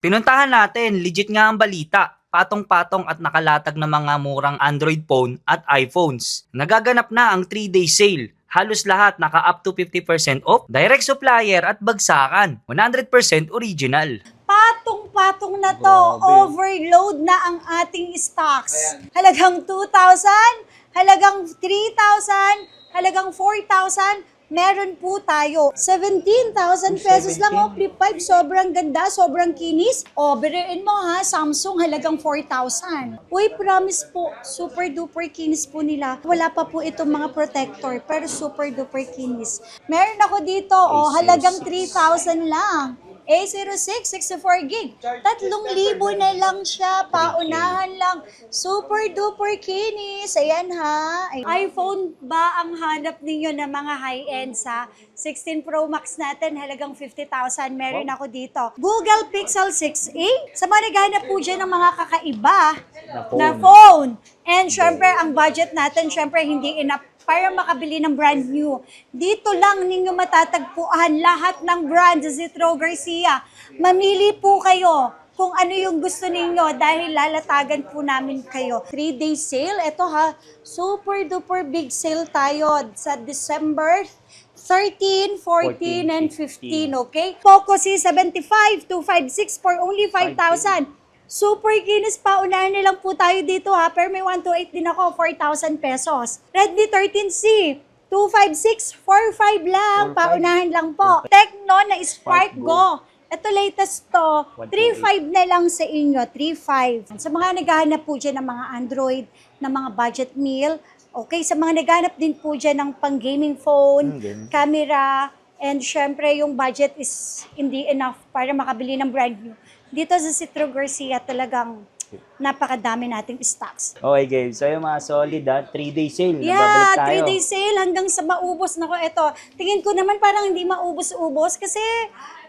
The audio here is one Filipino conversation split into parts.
Pinuntahan natin, legit nga ang balita. Patong-patong at nakalatag na mga murang Android phone at iPhones. Nagaganap na ang 3-day sale. Halos lahat naka up to 50% off, direct supplier at bagsakan. 100% original. Patong-patong na to. Grabe. Overload na ang ating stocks. Halagang 2,000, halagang 3,000, halagang 4,000. Meron po tayo. 17,000 pesos lang o, flip 5. Sobrang ganda, sobrang kinis. O, biruin mo ha, Samsung halagang 4,000. Uy, promise po, super duper kinis po nila. Wala pa po itong mga protector, pero super duper kinis. Meron ako dito, o, halagang 3,000 lang. A06, 64 gig. 3,000 na lang siya. Paunahan lang. Super duper kinis. Ayan ha. iPhone ba ang hanap ninyo ng mga high-end sa 16 Pro Max natin? Halagang 50,000. Meron ako dito. Google Pixel 6a. Sa mga naghahanap po dyan ng mga kakaiba na phone. And syempre, ang budget natin, syempre, hindi enough para makabili ng brand new. Dito lang ninyo matatagpuan lahat ng brand sa Zetro Garcia. Mamili po kayo kung ano yung gusto ninyo dahil lalatagan po namin kayo. 3-day sale, ito ha, super duper big sale tayo sa December 13, 14, and 15, okay? Poco C75 256 for only 5,000. Super kinis, paunahan na lang po tayo dito ha, pero may 128 din ako, 4,000 pesos. Redmi 13C, 256, 45 lang, paunahan lang po. Tecno na Spark Go. Ito latest to, 3.5 na lang sa inyo, 3.5. Sa mga naghahanap po dyan ng mga Android, ng mga budget meal, okay, sa mga naghahanap din po dyan ng pang-gaming phone, camera, and syempre yung budget is hindi enough para makabili ng brand new. Dito sa Zetro Garcia talagang napakadami nating stocks. Okay, guys. So, yung mga solid 3-day sale. Yeah, Nababalik tayo. 3-day sale hanggang sa maubos. Nako, eto. Tingin ko naman parang hindi maubos-ubos kasi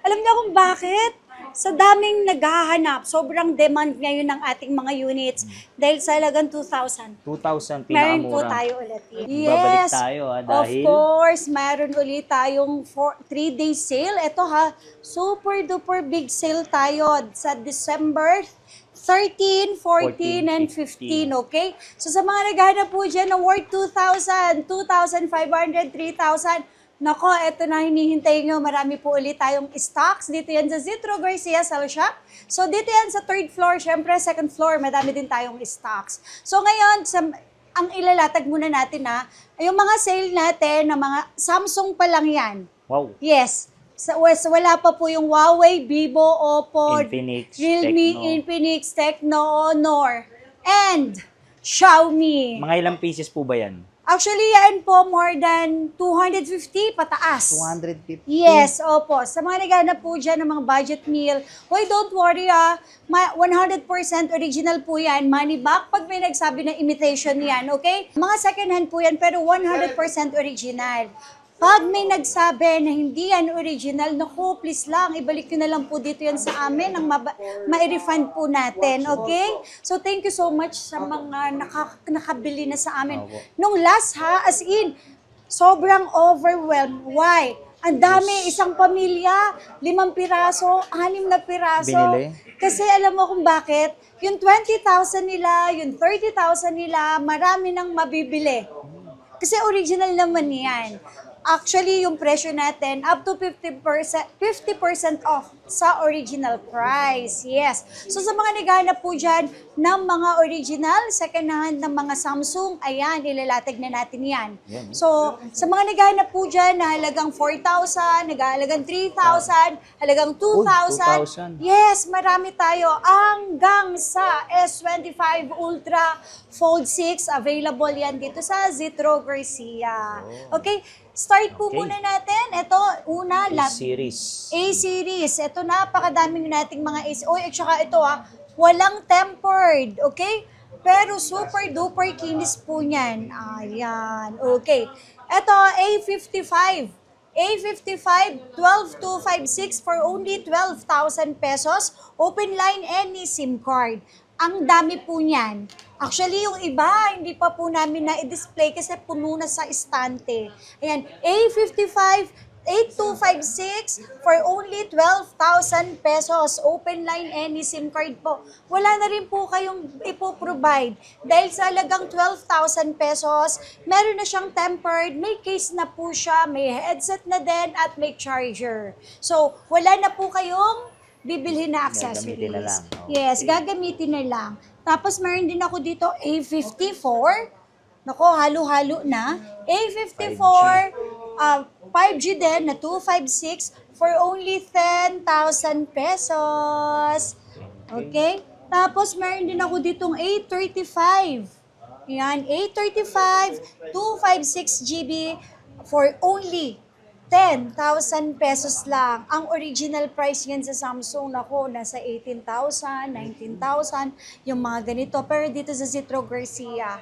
alam niyo kung bakit? Sa daming naghahanap, sobrang demand ngayon ng ating mga units dahil sa halagang 2,000. 2,000 Meron po pinakamura. tayo ulit. Babalik Yes, tayo of dahil course, meron ulit tayong 3-day sale. Ito ha, super duper big sale tayo sa December 13, 14, and 15, okay? So sa mga naghahanap po dyan ng worth 2,000, 2,500, 3,000, nako, eto na hinihintay nyo. Marami po ulit tayong stocks. Dito yan sa Zetro Garcia Cell Shop. So dito yan sa 3rd floor. Siyempre, 2nd floor, madami din tayong stocks. So ngayon, ang ilalatag muna natin na, yung mga sale natin na mga Samsung pa lang yan. wow. Yes. Wala pa po yung Huawei, Vivo, Oppo, Infinix, Realme, Tecno. Infinix, Tecno, Honor, and Xiaomi. Mga ilang pieces po ba yan? Actually, yan po more than 250 pataas. 250? Yes, opo. Sa mga naghanap po dyan ng mga budget meal, hoy, don't worry 100% original po yan. Money back pag may nagsabi na imitation yan, okay? Mga second hand po yan, pero 100% original. Pag may nagsabi na hindi yan original, naku, please lang, ibalik nyo na lang po dito yan sa amin ang ma-refund po natin, okay? So, thank you so much sa mga nakabili na sa amin. Nung last ha, as in, sobrang overwhelmed. Why? Ang dami, isang pamilya, 5 piraso, 6 na piraso. Binili? Kasi alam mo kung bakit? Yung 20,000 nila, yung 30,000 nila, marami nang mabibili. Kasi original naman yan. Actually, yung presyo natin, up to 50% off sa original price. Yes. So, sa mga naghahanap po dyan ng mga original, second hand ng mga Samsung, ayan, ilalatag na natin yan. So, sa mga naghahanap po dyan na halagang 4,000, halagang 3,000, halagang 2,000, 2,000. yes, marami tayo. Hanggang sa S25 Ultra Fold 6, available yan dito sa Zetro Garcia. Okay? Start po muna natin. Ito, una, A-series. A-series. Ito, napakadaming nating mga A-series. Oy, at saka ito walang tempered. Okay? Pero super duper kinis po niyan. Ayan. Okay. Ito, A55. A55, 12256 for only 12,000 pesos. Open line any SIM card. Ang dami po niyan. Actually, yung iba, hindi pa po namin na-display kasi puno na sa istante. Ayan, A55, 8256 for only 12,000 pesos. Open line any SIM card po. Wala na rin po kayong ipoprovide. Dahil sa halagang 12,000 pesos, meron na siyang tempered, may case na po siya, may headset na din, at may charger. So, wala na po kayong bibilhin na accessories. Gagamitin na lang. Okay. Yes, gagamitin na lang. Tapos meron din ako dito A54. Nako, halo-halo na. A54, 5G din na 256 for only 10,000 pesos. Okay? Tapos meron din ako ditong A35. Yan, A35, 256 GB for only 10,000 pesos lang. Ang original price yan sa Samsung, nako, nasa 18,000, 19,000, yung mga ganito. Pero dito sa Zitro Garcia,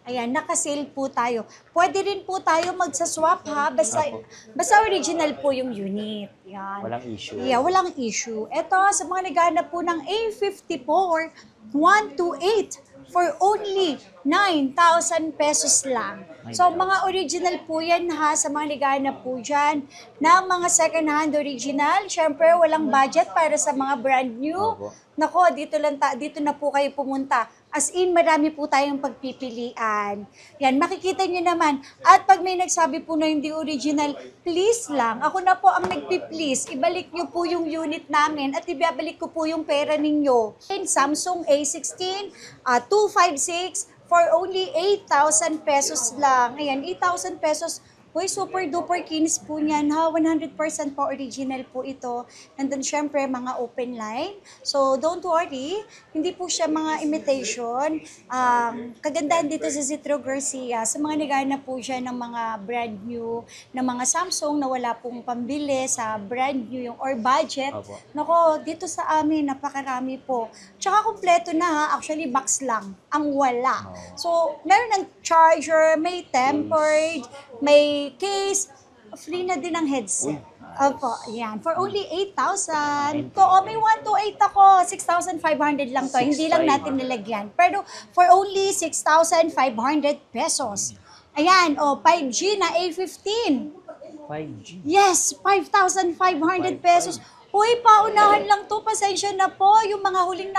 ayan, naka-sale po tayo. Pwede rin po tayo magsaswap ha, basta original po yung unit. Yan. Walang issue. Yeah, walang issue. Ito, sa mga naghahanap po ng A54, 128 for only 9,000 pesos lang. So, mga original po yan ha, sa mga naghahanap po dyan ng mga second-hand original. Siyempre, walang budget para sa mga brand new. Opo. Nako, dito na po kayo pumunta. As in, marami po tayong pagpipilian. Yan, makikita nyo naman. At pag may nagsabi po na hindi original, please lang, ako na po ang nagpi-please. Ibalik nyo po yung unit namin at ibabalik ko po yung pera ninyo. Samsung A16, 256 for only 8,000 pesos lang. Ayan, 8,000 pesos. Uy, super duper kinis po niyan ha. 100% po original po ito. And then syempre mga open line. So don't worry, hindi po siya mga imitation. Kagandahan dito sa Zitro Garcia, sa mga naghahanap po siya ng mga brand new, ng mga Samsung na wala pong pambili sa brand new yung or budget. Opo. Nako, dito sa amin, napakarami po. Tsaka kompleto na ha. Actually, box lang ang wala. So, meron ng charger, may tempered, may case, free na din ang headset. Opo, ayan. For only 8,000. May 128 ako. 6,500 lang to. Hindi lang natin nilagyan. Pero for only 6,500 pesos. Ayan, 5G na A15. 5G. Yes, 5,500 pesos. Uy, paunahan lang to. Pasensya na po. Yung mga huling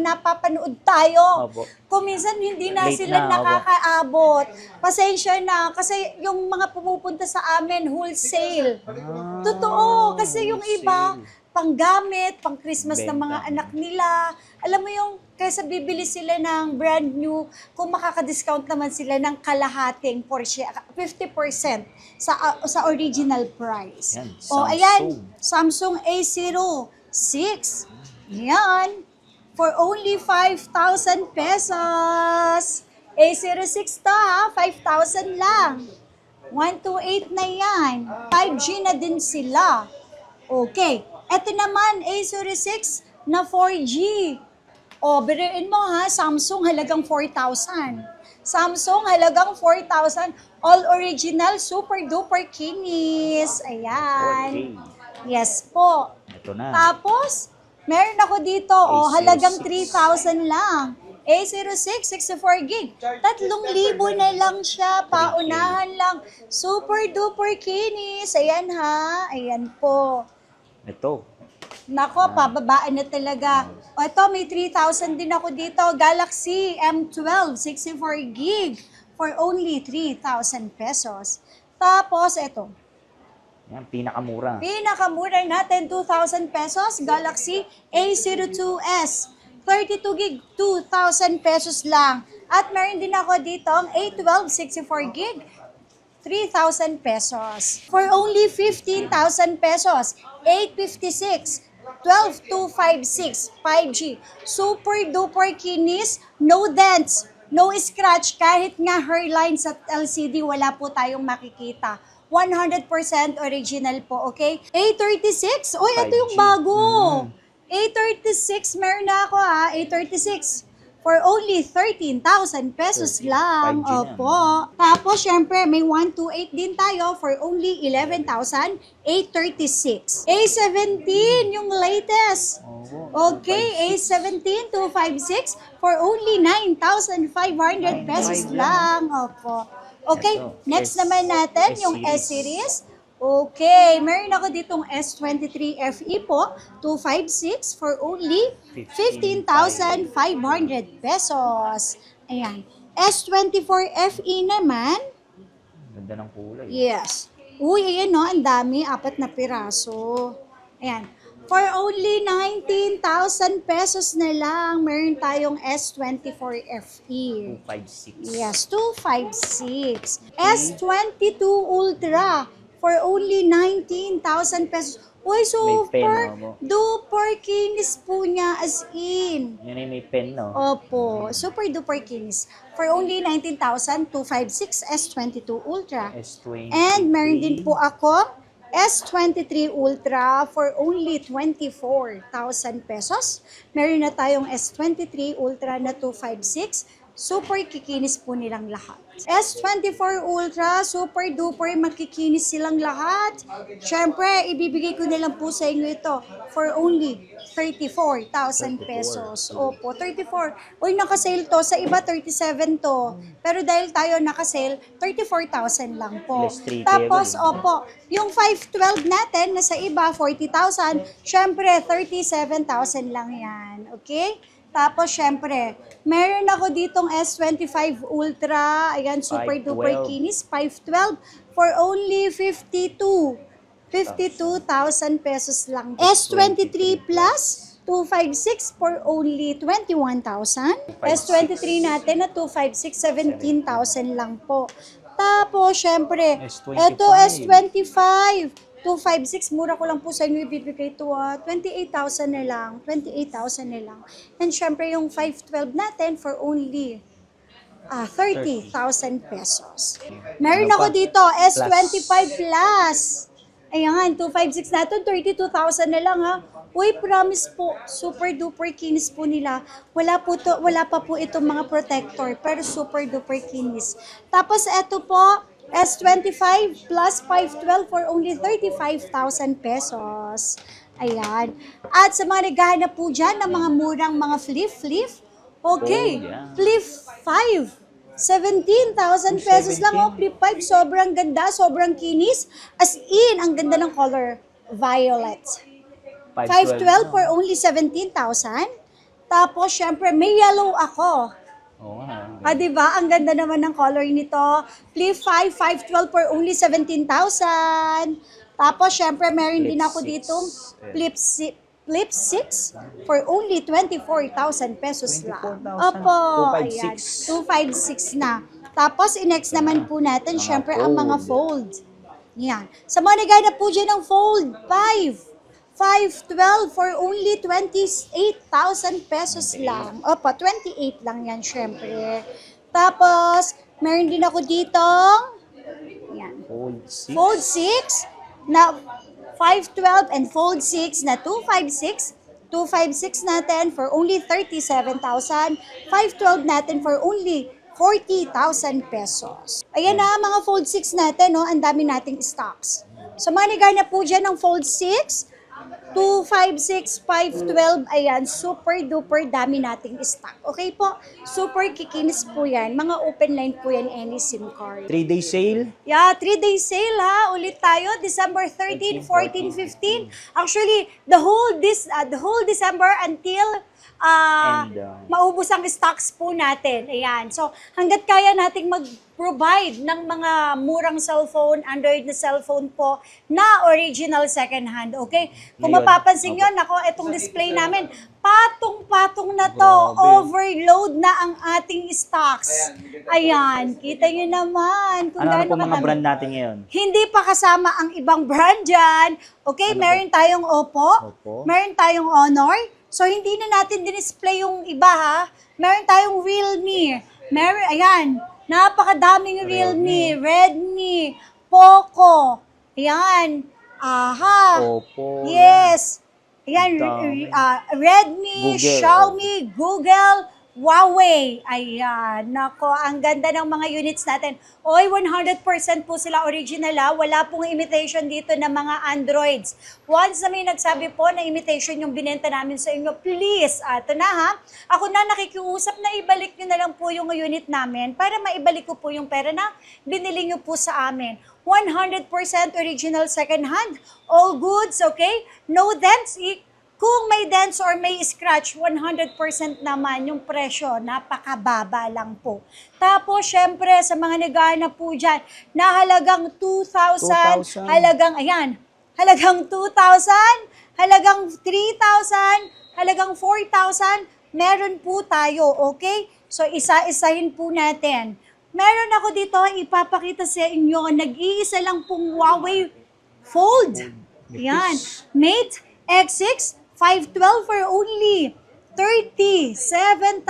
napapanood tayo. Opo. Kung minsan hindi na Late sila na, opo. nakakaabot. Pasensya na. Kasi yung mga pumupunta sa amin, wholesale. Totoo. Kasi yung iba, panggamit, pang Christmas ng mga Benta. anak nila. Alam mo yung, kaysa bibili sila ng brand new, kung makaka-discount naman sila ng kalahating 50% sa original price. Yan, O, ayan, Samsung A06. Yan. For only 5,000 pesos. A06 to ha, 5,000 lang. 128 na yan. 5G na din sila. Okay. Ito naman, A06 na 4G. O, biruin mo ha, Samsung halagang 4,000. Samsung halagang 4,000. All original, super duper kinis. Ayan. Okay. Yes po. Ito na. Tapos, meron ako dito, halagang 3,000 lang. A06, 64 gig. 3,000 na lang siya, paunahan lang. Super duper kinis. Ayan ha, ayan po. Ito. Nako, pababaan na talaga. O ito, may 3,000 din ako dito. Galaxy M12, 64 gig for only 3,000 pesos. Tapos, ito. Yan, pinakamura. Pinakamura natin, 2,000 pesos. Galaxy A02s, 32 gig, 2,000 pesos lang. At meron din ako dito ang A12, 64 gig, 3,000 pesos. For only 15,000 pesos, 856, 12256, 5G. Super duper kinis, no dents, no scratch, kahit nga hairline sa LCD, wala po tayong makikita. 100% original po, okay? A36, uy, ito yung 5G. bago. A36, meron na ako ha, A36. For only 13,000 pesos 13, lang. 5G na. Opo. Tapos, syempre, may 128 din tayo for only 11,836. A17, yung latest. Okay, A17 256 for only 9,500 pesos 9,500 lang. Opo. Okay, Ito, next naman natin yung S-series. S-series. Okay, meron ako ditong S23 FE po, 256 for only 15,500 pesos. Ayan. S24 FE naman, Ganda ng kulay. yes. Uy, ayan no, ang dami, 4 na piraso. Ayan. For only 19,000 pesos na lang, meron tayong S24 FE. 256. Yes, 256. S22 Ultra for only 19,000 pesos. Uy, May pen, super no? duper kinis po niya as in. Yan ay may pen, no? Opo, super duper kinis. For only 19,000, 256 S22 Ultra. S20. And meron din po ako S23 Ultra for only 24,000 pesos. Meron na tayong S23 Ultra na 256. Super kikinis po nilang lahat. S24 Ultra, super duper makikinis silang lahat. Siyempre, ibibigay ko na lang po sa inyo ito for only 34,000 pesos. Opo, 34. Uy, nakasale to. Sa iba, 37 to. Pero dahil tayo nakasale, 34,000 lang po. Plus 3K Tapos, agad. opo, yung 512 natin na sa iba, 40,000. Siyempre, 37,000 lang yan. Okay? Tapos, syempre, meron ako ditong S25 Ultra. Ayan, super 512. duper kinis. 512 for only 52,000 pesos lang. S23 Plus, 256 for only 21,000. S23 natin na 256, 17,000 lang po. Tapos, syempre, S25. eto S25. 256, mura ko lang po sa inyo ibibigay ito 28,000 na lang. 28,000 na lang. And syempre yung 512 natin for only 30,000 pesos. Meron Ano ako pa? dito, S25 Plus. Ayan, 256 natin, 32,000 na lang ha. Uy, promise po, super duper kinis po nila. Wala pa po itong mga protector, pero super duper kinis. Tapos eto po, S25 plus 512 for only 35,000 pesos. Ayan. At sa mga naghahanap po dyan ng mga murang mga flip, okay, Oh, yeah. flip 5. 17,000 pesos lang oh, flip 5. Sobrang ganda, sobrang kinis. As in, ang ganda ng color, violet. 512 for only 17,000. Tapos, syempre, may yellow ako. Oo nga. Diba? Ang ganda naman ng color nito. Flip 5, 512 for only 17,000. Tapos, syempre, meron Flip din ako 6. ditong flip 6 for only 24,000 pesos lang. 24,000. Opo, 256. ayan. 256 na. Tapos, i-next naman po natin, Mga syempre, ang mga fold. fold. Yan. Sa mga naghanap po dyan ng fold, 512 for only 28,000 pesos lang. Opo, 28 lang yan, syempre. Tapos, meron din ako ditong, yan, Fold 6. fold 6 na 512 and fold 6 na 256. 256 natin for only 37,000. 512 natin for only 40,000 pesos. Ayan na, mga fold 6 natin, no? Ang dami nating stocks. So, mga naghanap po dyan ng fold 6, 256, 512, ayan, super duper dami nating stock. Okay po? Super kikinis po yan. Mga open line po yan, any SIM card. 3-day sale. Yeah, 3-day sale ha. Ulit tayo, December 13, 14, 15. Actually, the whole December until maubos ang stocks po natin. Ayan. So, hanggat kaya nating mag-provide ng mga murang cellphone, Android na cellphone po, na original second hand. Okay? Kung Ngayon, mapapansin nyo, nako, itong display namin, patong-patong na to. Grabe. Overload na ang ating stocks. Ayan. Kita nyo naman. Kung Ano gaano po mga kadami. brand natin ngayon? Hindi pa kasama ang ibang brand dyan. Okay, Ano meron tayong Oppo, Oppo. meron tayong Honor. So, hindi na natin din-display yung iba ha. Meron tayong Realme. Ayan, napakadaming Realme, Redmi, Poco. Ayan, aha. Oppo. Yes. Ayan, Dami. Redmi, Google. Xiaomi, Google, Huawei. Ayan. Nako, ang ganda ng mga units natin. Oy, 100% po sila original ha. Wala pong imitation dito ng mga Androids. Once na may nagsabi po na imitation yung binenta namin sa inyo, please, ito na ha. Ako na nakikiusap na ibalik nyo na lang po yung unit namin para maibalik ko po yung pera na binili nyo po sa amin. 100% original second hand. All goods, okay? No dents. Kung may dents or may scratch, 100% naman yung presyo, napakababa lang po. Tapos, syempre, sa mga naghahanap po dyan, na halagang 2,000, 2,000. halagang 2,000, halagang 3,000, halagang 4,000, meron po tayo, okay? So, isa-isahin po natin. Meron ako dito, ipapakita sa inyo, nag-iisa lang pong Huawei Fold. Yan, Mate X6, 512 for only 37,000.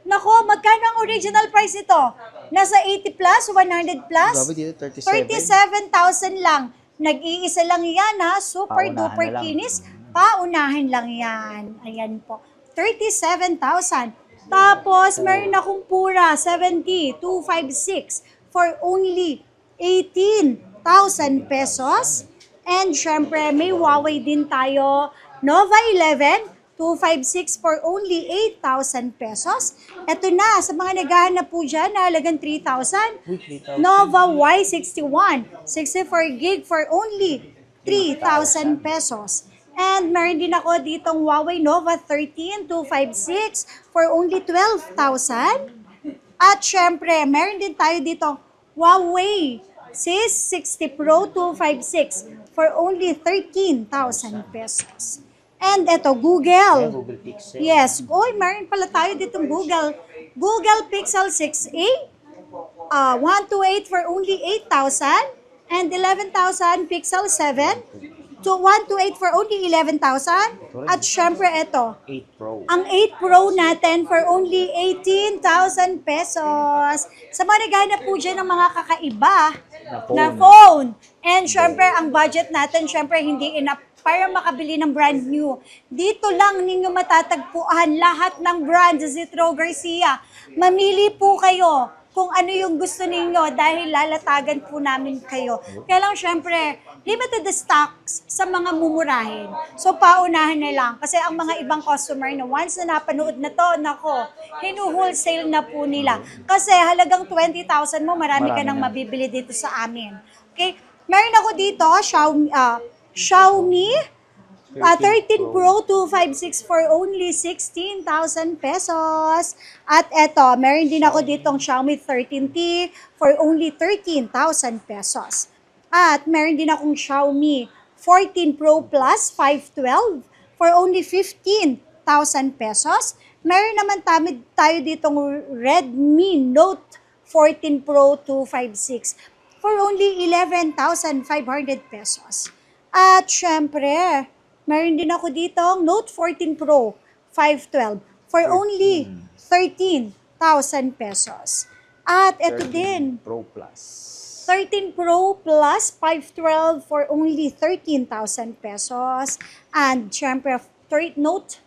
Nako, magkano ang original price nito? Nasa 80 plus, 100 plus? Grabe dito, 37. 37,000 lang. Nag-iisa lang yan ha, super Paunahan duper na lang. kinis. Paunahan lang yan. Ayan po. 37,000. Tapos, meron akong pura, 70,256 for only 18,000 pesos. And syempre, may Huawei din tayo. Nova 11, 256 for only 8,000 pesos. Ito na, sa mga naghahanap po dyan, na halagang 3,000. Nova Y61, 64 gig for only 3,000 pesos. And meron din ako ditong Huawei Nova 13, 256 for only 12,000. At syempre, meron din tayo dito Huawei C60 Pro 256 for only 13,000 pesos. And ito, Google. Google Pixel. Yes. Oy, meron pala tayo ditong Google. Google Pixel 6a. 128 for only 8,000. And 11,000 Pixel 7. So, 128 for only 11,000. At syempre, ito. 8 Pro. Ang 8 Pro natin for only 18,000 pesos. Sa mga naghahanap po dyan ng mga kakaiba na phone. And syempre, ang budget natin, syempre, hindi enough para makabili ng brand new. Dito lang ninyo matatagpuan lahat ng brand sa Zetro Garcia. Mamili po kayo kung ano yung gusto ninyo dahil lalatagan po namin kayo. Kaya lang, syempre, limited the stocks sa mga mumurahin. So, paunahan na lang. Kasi ang mga ibang customer na once na napanood na to, nako, hinu-wholesale na po nila. Kasi halagang 20,000 mo, marami ka nang mabibili dito sa amin. Okay? Meron ako dito, Xiaomi 13 Pro 256 for only 16,000 pesos. At eto, meron din ako ditong Xiaomi 13T for only 13,000 pesos. At meron din akong Xiaomi 14 Pro Plus 512 for only 15,000 pesos. Meron naman tayo ditong Redmi Note 14 Pro 256 for only 11,500 pesos. At syempre, meron din ako ditong Note 14 Pro 512 for only 13,000 pesos. At ito din, Pro Plus. 13 Pro Plus 512 for only 13,000 pesos. And syempre, Note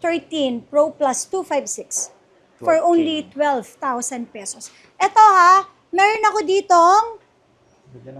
13 Pro Plus 256 for only 12,000 pesos. Ito ha, meron ako ditong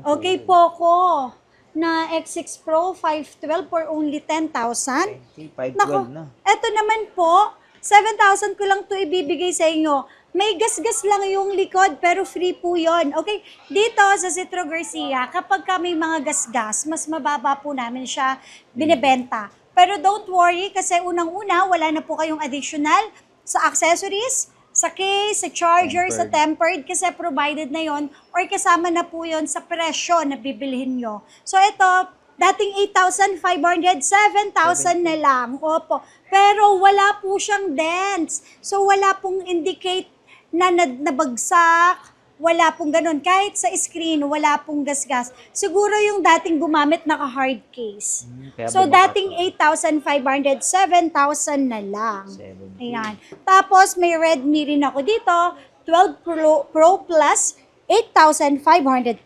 okay Poco na X6 Pro 512 for only 10,000. Nako, 512 na. eto naman po, 7,000 ko lang to ibibigay sa inyo. May gas-gas lang yung likod, pero free po yon. Okay? Dito sa Zetro Garcia, kapag may mga gas-gas, mas mababa po namin siya binibenta. Pero don't worry, kasi unang-una, wala na po kayong additional sa accessories, sa case, sa charger, sa tempered, kasi provided na yon or kasama na po yon sa presyo na bibilhin nyo. So ito, dating 8,500, 7,000 na lang. Opo. Pero wala po siyang dents. So wala pong indicate na nabagsak, wala pong ganun. Kahit sa screen, wala pong gasgas. Siguro yung dating gumamit naka-hard case. So dating 8,500, 7,000 na lang. Ayan. Tapos may Redmi rin ako dito, 12 Pro Plus, 8,500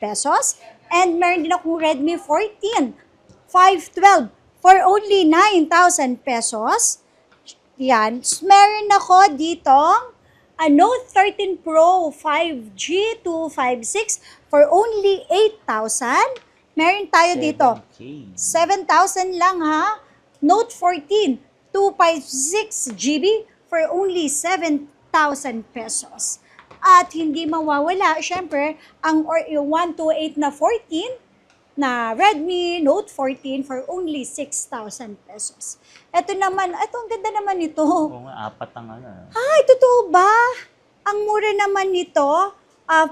pesos. And meron din akong Redmi 14, 512 for only 9,000 pesos. Yan. Meron ako ditong Note 13 Pro 5G 256 for only 8,000. Meron tayo dito. 7K. 7,000 lang ha. Note 14 256 GB for only 7,000 pesos. At hindi mawawala, syempre, yung 128 na 14 na Redmi Note 14 for only 6,000 pesos. Ito naman, ang ganda naman nito. Oo nga, 4 ang ano. Ay, totoo ba? Ang mura naman nito.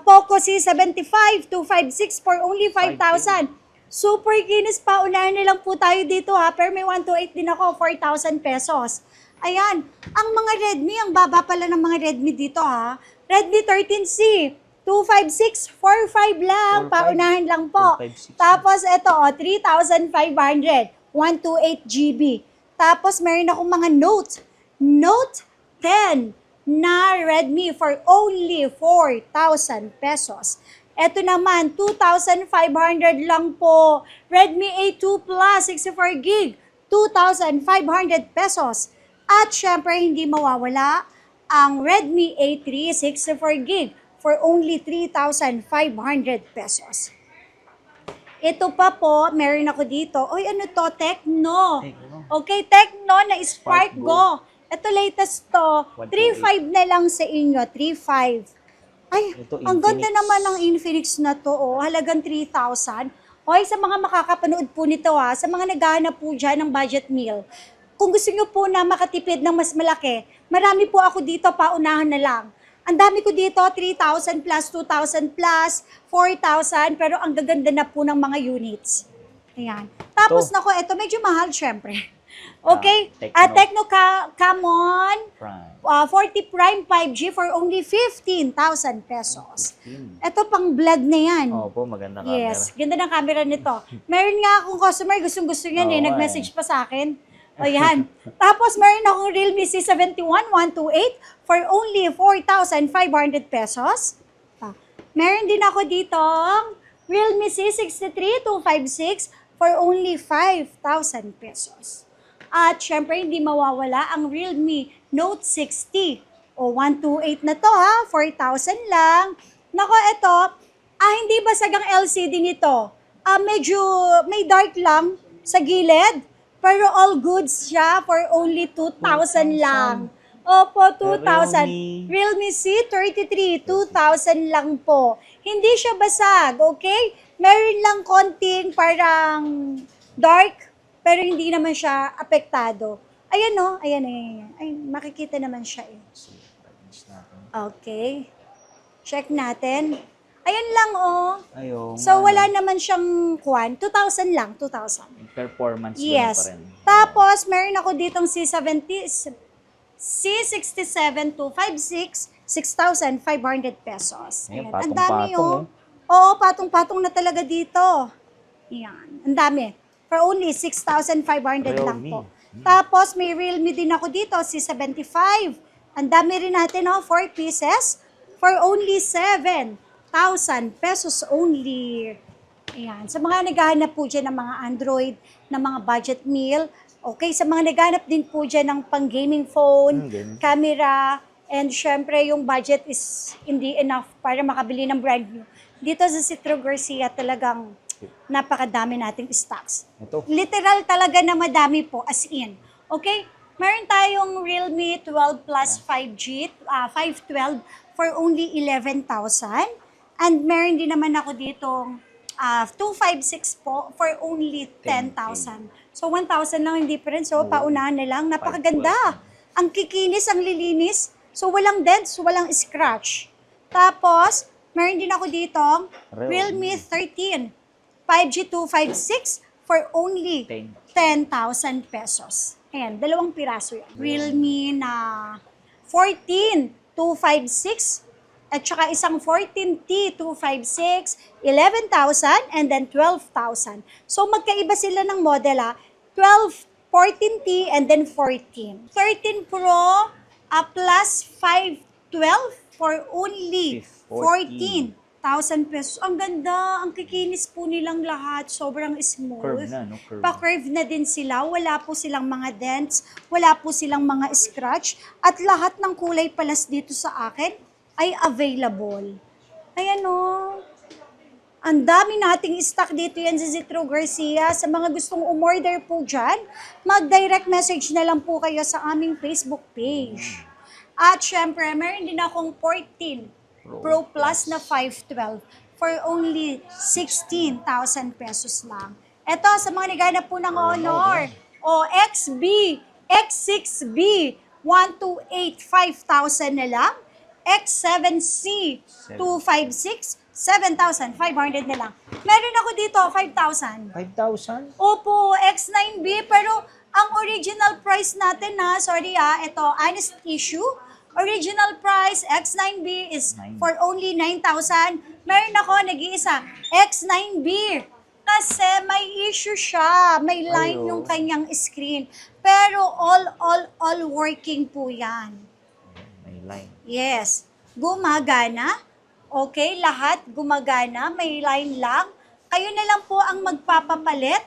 Poco C75 256 for only 5,000. Super kinis pa. Unahan na lang po tayo dito ha. Pero may 128 din ako, 4,000 pesos. Ayan. Ang mga Redmi, ang baba pala ng mga Redmi dito ha. Redmi 13C 256, 45 lang. 45. Paunahan lang po. 256. Tapos ito, 3,500. 128 GB. Tapos meron akong mga Note 10 na Redmi for only 4,000 pesos. Ito naman, 2,500 lang po. Redmi A2 Plus, 64 gig, 2,500 pesos. At syempre, hindi mawawala ang Redmi A3, 64 gig, for only 3,500 pesos. Ito pa po, meron ako dito. Oy, ano to? Tecno. Okay, Tecno na Spark Go. Ito latest to. 3,500 na lang sa inyo. 3,500. Ay, Ito, ang ganda Infinix. naman ng Infinix na to. Oh. Halagang 3,000. Hoy, sa mga makakapanood po nito ha, sa mga naghahanap po dyan ng budget meal, kung gusto nyo po na makatipid ng mas malaki, marami po ako dito, paunahan na lang. Ang dami ko dito, 3,000 plus, 2,000 plus, 4,000, pero ang gaganda na po ng mga units. Ayan. Tapos nako, ito medyo mahal syempre. Okay? Tecno. Camon Prime. 40 Prime 5G for only 15,000 pesos. Ito pang blood na yan. Opo, maganda camera. Yes, ganda ng camera nito. Meron nga akong customer, gustong-gusto niyan Oo, nag-message pa sa akin. O yan. Tapos meron akong Realme C71 128 for only 4,500 pesos. Meron din ako dito Realme C63 256 for only 5,000 pesos. At syempre, hindi mawawala ang Realme Note 60 o 128 na to ha, 4,000 lang. Nako, ito, hindi basag ang LCD nito. Medyo may dark lang sa gilid. Pero all goods siya for only 2,000 lang. Opo, 2,000. Realme C33, 2,000 lang po. Hindi siya basag, okay? Meron lang konting parang dark, pero hindi naman siya apektado. Ayan no, ayan. Ay, makikita naman siya eh. Okay. Check natin. Ayan lang oh. Ayun. So wala naman siyang 2,000 lang, 2,000. Performance Yes. pa rin. Tapos, meron ako ditong C67 256, 6,500 pesos. Ayan, Ang dami patong-patong, Oo, patong-patong na talaga dito. Ayan, ang dami. For only 6,500 lang po. Tapos, may Realme din ako dito, C75. Ang dami rin natin, 4 pieces for only 7,000 pesos only. Ayan. Sa mga naghahanap po dyan ng mga Android, ng mga budget meal, okay, sa mga naghahanap din po dyan ng pang-gaming phone, camera, and syempre yung budget is hindi enough para makabili ng brand new. Dito sa Citro Garcia talagang napakadami nating stocks. Ito. Literal talaga na madami po, as in. Okay? Meron tayong Realme 12 Plus 5G, 512 for only 11,000. And meron din naman ako ditong 256 po for only 10,000. So 1,000 lang yung difference. So paunahan na lang. Napakaganda. Ang kikinis, ang lilinis. So walang dents, walang scratch. Tapos, meron din ako dito Realme 13 5G 256 for only 10,000 pesos. Ayan, 2 piraso yan. Realme na 14 256 at saka isang 14T 256, 11,000 and then 12,000. So magkaiba sila ng model 14T and then 14. 13 Pro plus 512 for only 14,000 1,000 pesos. Ang ganda, ang kikinis po nilang lahat. Sobrang smooth. Curve na, no? Curve. Pa-curve na din sila. Wala po silang mga dents. Wala po silang mga scratch. At lahat ng kulay palas dito sa akin ay available. Ayan o. Ang dami nating stock dito yan sa Zitro Garcia. Sa mga gustong umorder po dyan, mag-direct message na lang po kayo sa aming Facebook page. At syempre, meron din akong 14 Pro Plus na 512 for only 16,000 pesos lang. Ito, sa mga naghanap po ng Honor, o XB, X6B, 128, 5,000 na lang. X7C, 256, 7,500 na lang. Meron ako dito, 5,000. 5,000? Opo, X9B, pero ang original price natin ito, honest issue, original price, X9B is for only 9,000. Meron ako, nag-iisa, X9B. Kasi may issue siya, may line yung kanyang screen. Pero all working po yan. May line. Yes, gumagana. Okay, lahat gumagana, may line lang. Kayo na lang po ang magpapapalit.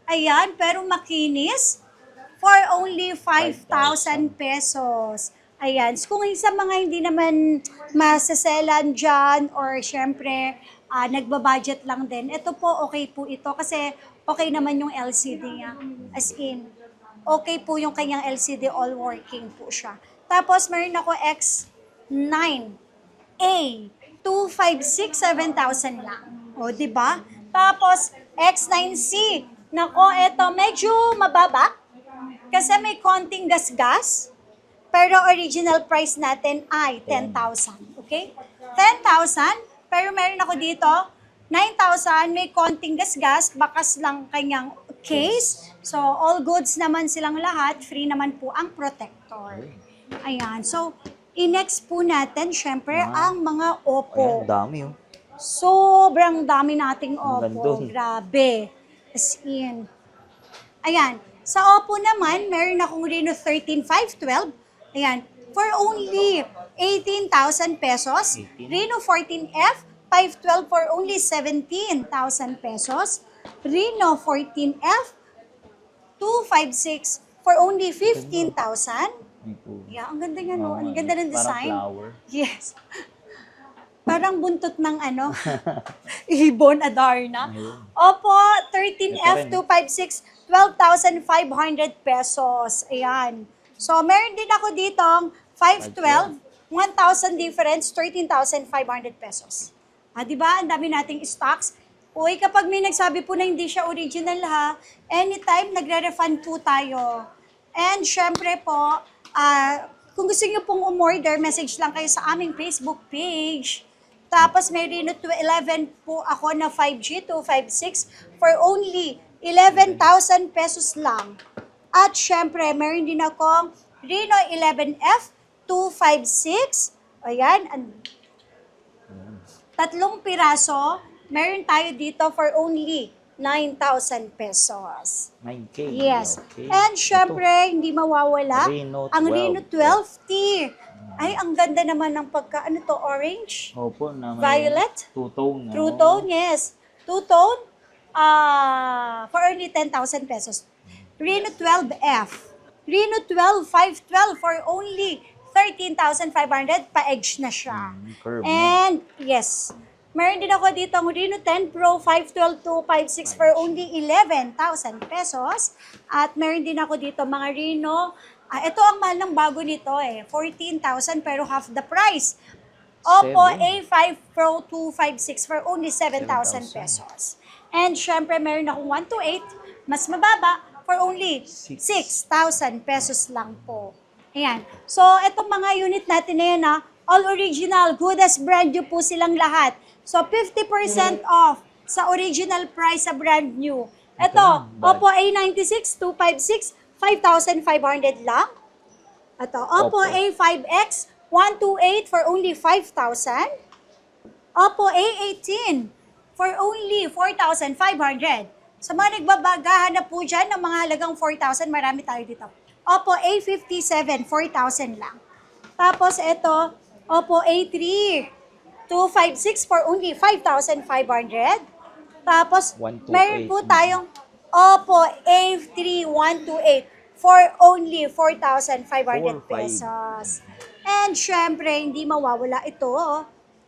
Ayan, pero makinis for only 5,000 pesos. Ayan, so kung sa mga hindi naman masaselan dyan or syempre nagbabudget lang din, ito po okay po ito kasi okay naman yung LCD niya. As in, okay po yung kanyang LCD, all working po siya. Tapos meron ako X9A, 256, 7,000 lang. O, di ba? Tapos, X9C. Nako, eto, medyo mababa. Kasi may konting gas-gas. Pero original price natin ay 10,000. Okay? 10,000. Pero meron ako dito, 9,000. May konting gas-gas. Bakas lang kanyang case. So, all goods naman silang lahat. Free naman po ang protector. Ayan. So, i-next po natin, syempre, ang mga Oppo. Ayan, dami oh. Sobrang dami nating Ang Oppo. ganda. Grabe. As in. Ayan. Sa Oppo naman, meron akong Reno 13512. Ayan. For only 18,000 pesos. 18. Reno 14F, 512 for only 17,000 pesos. Reno 14F, 256 for only 15,000. Yeah, ang ganda nga, no? Ang ganda ng design. Parang flower. Yes. Parang buntot ng ibon, Adarna. Opo, 13F256, 12,500 pesos. Ayan. So, meron din ako ditong 512, 1,000 difference, 13,500 pesos. Di ba? Ang dami nating stocks. Uy, kapag may nagsabi po na hindi siya original anytime nagre-refund po tayo. And syempre po, kung gusto niyo pong umorder, message lang kayo sa aming Facebook page. Tapos may Reno 211 po ako na 5G 256 for only 11,000 pesos lang. At syempre, meron din akong Reno 11F 256. Ayan, 3 piraso. Meron tayo dito for only 9,000 pesos. 9K. Yes. Okay. And syempre, hindi mawawala Reno ang 12. Reno 12T. Ay, ang ganda naman ng orange? Opo, na may Violet? two-tone. True tone, yes. Two-tone, for only 10,000 pesos. Reno 12F. Reno 512 for only 13,500. Pa-edge na siya. Curve na. And, yes. Meron din ako dito ang Reno 10 Pro 512-256 for only 11,000 pesos. At meron din ako dito mga Reno. Ito ang mahal ng bago nito 14,000 pero half the price. Oppo A5 Pro 256 for only 7,000 pesos. And syempre meron akong 128, mas mababa, for only 6,000 pesos lang po. Ayan. So, itong mga unit natin na yan all original, good as brand new po silang lahat. So, 50% off sa original price sa brand new. Ito, Oppo A96, 256, 5,500 lang. Ito, Oppo A5X, 128 for only 5,000. Oppo A18 for only 4,500. Sa mga nagbabagahan na po dyan ng mga halagang 4,000, marami tayo dito. Oppo A57, 4,000 lang. Tapos ito, Oppo A3, 256 for only 5,500. Tapos, 128. meron po tayong Oppo A3128 for only 4,500 4,500. pesos. And syempre, hindi mawawala ito.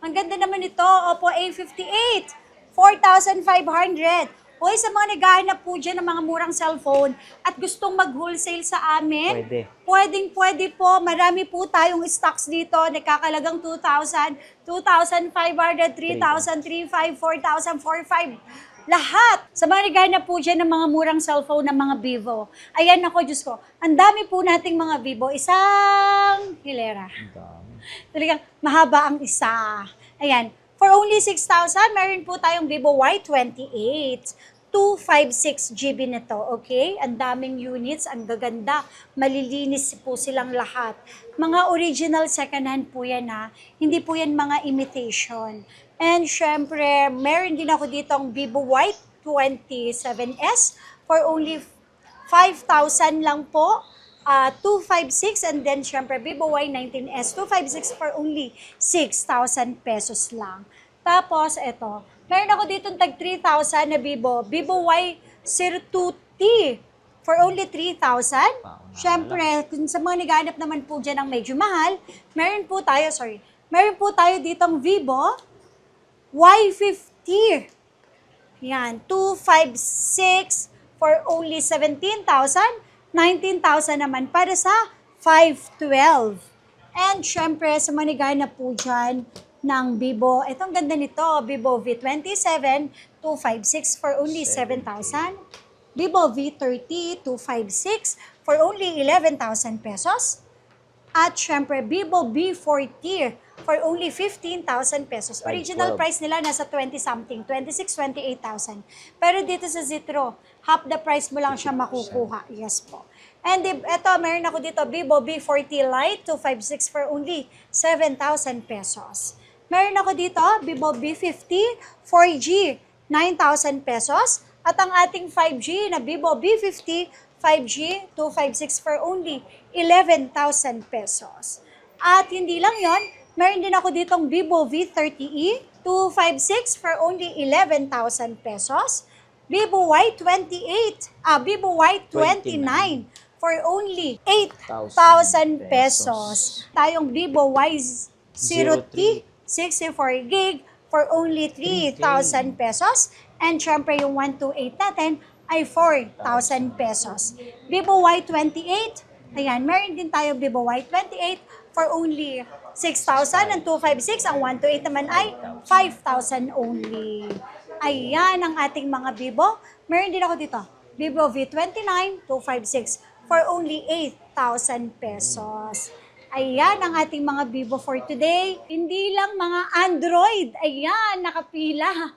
Ang ganda naman ito, Oppo A58, 4,500. Hoy, sa mga naghahanap po dyan ng mga murang cellphone at gustong mag-wholesale sa amin, pwede po. Marami po tayong stocks dito. Nagkakalagang 2,000, 2,500, 3,000, 3,500, 4,000, 4,500. Lahat. Sa mga naghahanap po dyan ng mga murang cellphone ng mga Vivo. Ayan ako, Diyos ko. Ang dami po nating mga Vivo. Isang hilera. Ang dami. Talagang mahaba ang isa. Ayan. For only 6,000, meron po tayong Vivo Y28. 256 GB na to, okay? Ang daming units, ang gaganda. Malilinis po silang lahat. Mga original second-hand po yan, ha? Hindi po yan mga imitation. And syempre, meron din ako ditong Vivo Y27S for only 5,000 lang po. 256 and then syempre Vivo Y19S 256 for only 6,000 pesos lang. Tapos eto, meron ako dito tag 3,000 na Vivo Y02T for only 3,000. Syempre, kung sa mga naghahanap naman po dyan ng medyo mahal, meron po tayo ditong Vivo Y50. Yan, 256 for only 17,000. 19,000 naman para sa 512. And syempre, sa mga naghahanap po dyan ng Vivo, itong ganda nito, Vivo V27, 256 for only 7,000. Vivo V30, 256 for only 11,000 pesos. At syempre, Vivo B40 for only 15,000 pesos. Original price nila nasa 20-something, 26, 28,000. Pero dito sa Zitro, half the price mo lang siya makukuha. Yes po. And ito, meron ako dito, Vivo B40 Lite, 256 for only 7,000 pesos. Meron ako dito, Vivo B50 4G, 9,000 pesos. At ang ating 5G na Vivo B50 5G, 256 for only 11,000 pesos. At hindi lang yon, meron din ako ditong Vivo V30e, 256 for only 11,000 pesos. Vivo Y28, Vivo Y29 for only 8,000 pesos. Tayong Vivo Y03, 64 gig for only 3,000 pesos. And syempre yung 128 natin ay 4,000 pesos. Vivo Y28, ayan, meron din tayo Vivo Y28 for only 6,000 and 256. Ang 128 naman ay 5,000 only. Ayan ang ating mga Vivo. Meron din ako dito, Vivo V29, 256 for only 8,000 pesos. Ayan ang ating mga Vivo for today. Hindi lang mga Android. Ayan, nakapila.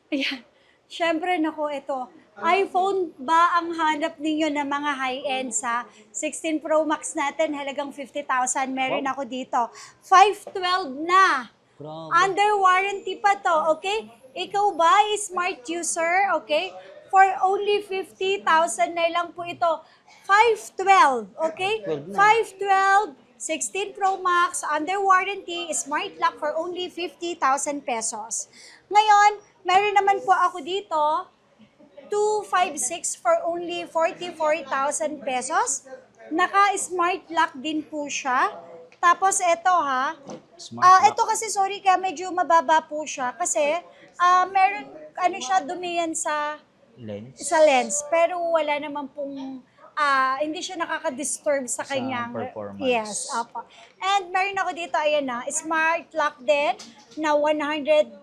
Ayan. Syempre, naku, ito. iPhone ba ang hanap ninyo ng mga high-end sa 16 Pro Max natin? Halagang 50,000. Meron ako dito. 512 na. Under warranty pa to, okay? Ikaw ba smart user, okay? For only 50,000 na lang po ito. 512, okay? 512, 16 Pro Max, under warranty, smart lock for only 50,000 pesos. Ngayon, meron naman po ako dito, 256 for only 44,000 pesos. Naka-smart lock din po siya. Tapos ito ha, ito kasi sorry kaya medyo mababa po siya kasi meron ano siya dumi yan sa lens. Pero wala naman pong hindi siya nakaka-disturb sa kanyang performance. Yes, apa. And meron ako dito, ayan na, smart lock din na 100%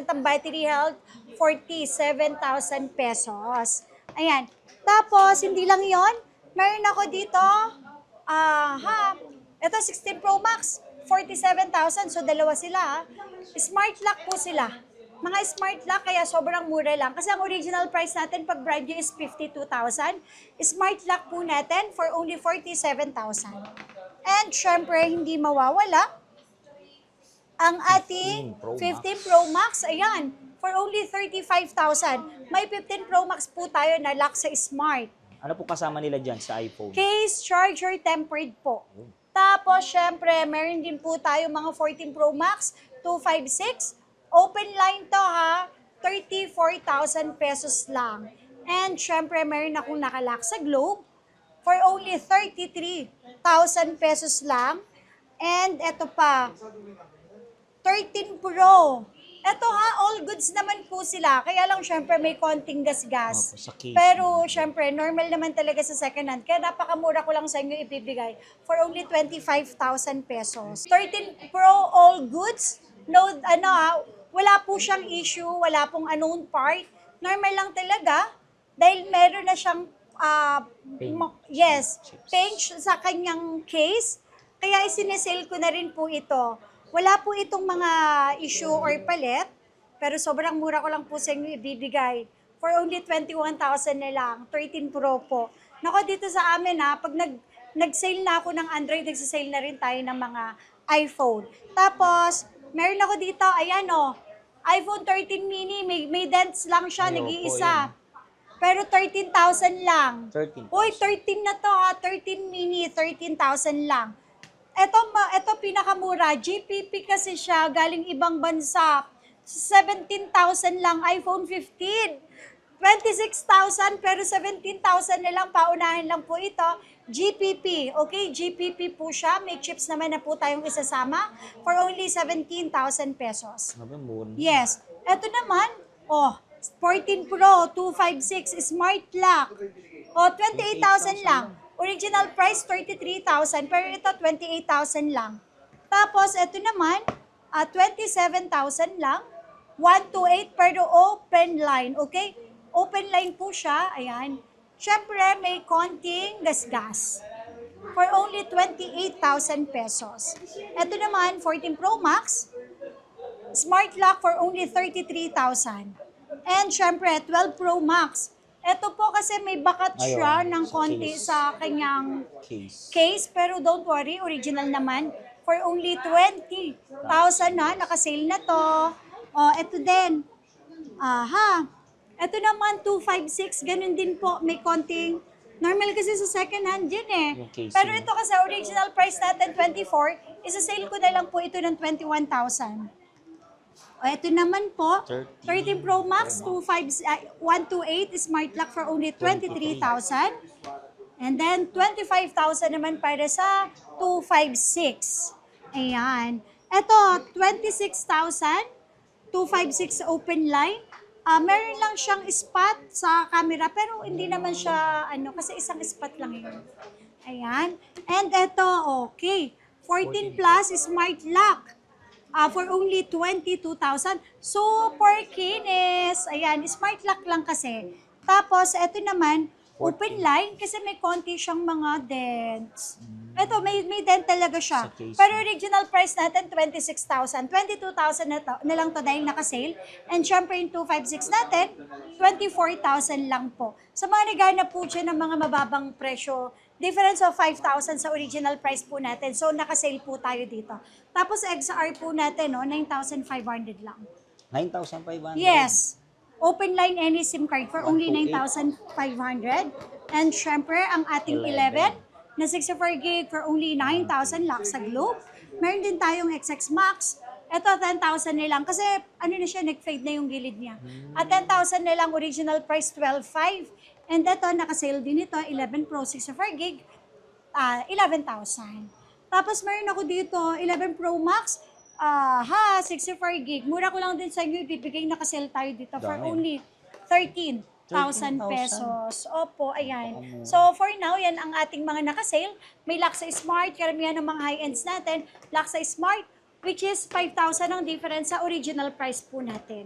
ang battery health, 47,000 pesos. Ayan. Tapos, hindi lang yon, meron ako dito, ito 16 Pro Max, 47,000, so dalawa sila. Smart lock po sila. Mga smart lock, kaya sobrang mura lang. Kasi ang original price natin pag brand new is 52,000. Smart lock po natin for only 47,000. And syempre, hindi mawawala ang ating 15 Pro Max. Ayan, for only 35,000. May 15 Pro Max po tayo na lock sa smart. Ano po kasama nila dyan sa iPhone? Case, charger, tempered po. Tapos, syempre, meron din po tayo mga 14 Pro Max 256. Open line to ha, 34,000 pesos lang. And syempre, meron akong nakalock sa Globe for only 33,000 pesos lang. And eto pa, 13 Pro. Eto ha, all goods naman po sila. Kaya lang syempre may konting gasgas. Opo, sa case. Pero syempre, normal naman talaga sa second hand. Kaya napakamura ko lang sa inyo ibibigay for only 25,000 pesos. 13 Pro all goods. No, wala po siyang issue, wala pong unknown part. Normal lang talaga dahil meron na siyang paint sa kanyang case. Kaya isinesale ko na rin po ito. Wala po itong mga issue or palit, pero sobrang mura ko lang po sa inyo ibibigay. For only 21,000 na lang, 13 Pro po. Nako, dito sa amin ha, pag nag-sale na ako ng Android, nagsasale na rin tayo ng mga iPhone. Tapos, meron ako dito, ayan iPhone 13 mini, may dents lang siya, Ay, opo, nag-iisa. yan. Pero 13,000 lang. 13. Uy, 13 na to ha, 13 mini, 13,000 lang. Ito pinakamura, GPP kasi siya, galing ibang bansa. 17,000 lang, iPhone 15. 26,000 pero 17,000 na lang, paunahin lang po ito. GPP, okay? GPP po siya, may chips naman na po tayong isasama for only 17,000 pesos. Sabi mo, Yes. Ito naman, 14 Pro, 256, Smart Lock. 28,000 lang. Original price, 33,000, pero ito, 28,000 lang. Tapos, ito naman, 27,000 lang. 128, pero open line, okay? Open line po siya, ayan. Siyempre, may konting gasgas. For only 28,000 pesos. Ito naman, 14 Pro Max, Smart Lock for only 33,000. And syempre, 12 Pro Max. Ito po kasi may bakat siya Ayun, ng sa konti case. sa kanyang case. case, pero don't worry, original naman. For only 20,000 na, nakasale na to. Ito din. Ito naman, 256, ganun din po, may konting, normal kasi sa second hand din Yung casing. Pero ito kasi original price natin, 24, isa-sale ko na lang po ito ng 21,000. Ito naman po, 13 Pro Max, 128 Smart Lock for only 23,000. And then, 25,000 naman para sa 256. Ayan. Ito, 26,000, 256 open line. Meron lang siyang spot sa camera, pero hindi naman siya, kasi isang spot lang yun. Ayan. And ito, okay. 14 plus Smart Lock. For only 22,000. Super kinis. Ayan, Smart Lock lang kasi. Tapos, eto naman, open line kasi may konti siyang mga dents. Ito, may dent talaga siya. Sa case. Pero original price natin, 26,000. 22,000 na lang to dahil naka-sale. And syempre yung 256 natin, 24,000 lang po. Sa mga naghanap po dyan ng mga mababang presyo, difference of 5,000 sa original price po natin. So, naka-sale po tayo dito. Tapos, XR po natin, 9,500 lang. 9,500. Yes. Open line any SIM card for only 128. 9,500. And syempre, ang ating 11 na 64 gig for only 9,000 lock sa Globe. Meron din tayong XX Max. Ito, 10,000 na lang. Kasi, na siya, nag-fade na yung gilid niya. At 10,000 na lang, original price, 12,500. And ito, naka-sale din ito, 11 Pro 64 gig, 11,000. Tapos meron ako dito, 11 Pro Max, 64 gig. Mura ko lang din sa inyo, ibibigay naka-sale tayo dito for Dami. only 13,000 pesos. Opo, ayan. So for now, yan ang ating mga naka-sale. May lock sa Smart, karamihan ng mga high-ends natin, lock sa Smart, which is 5,000 ang difference sa original price po natin.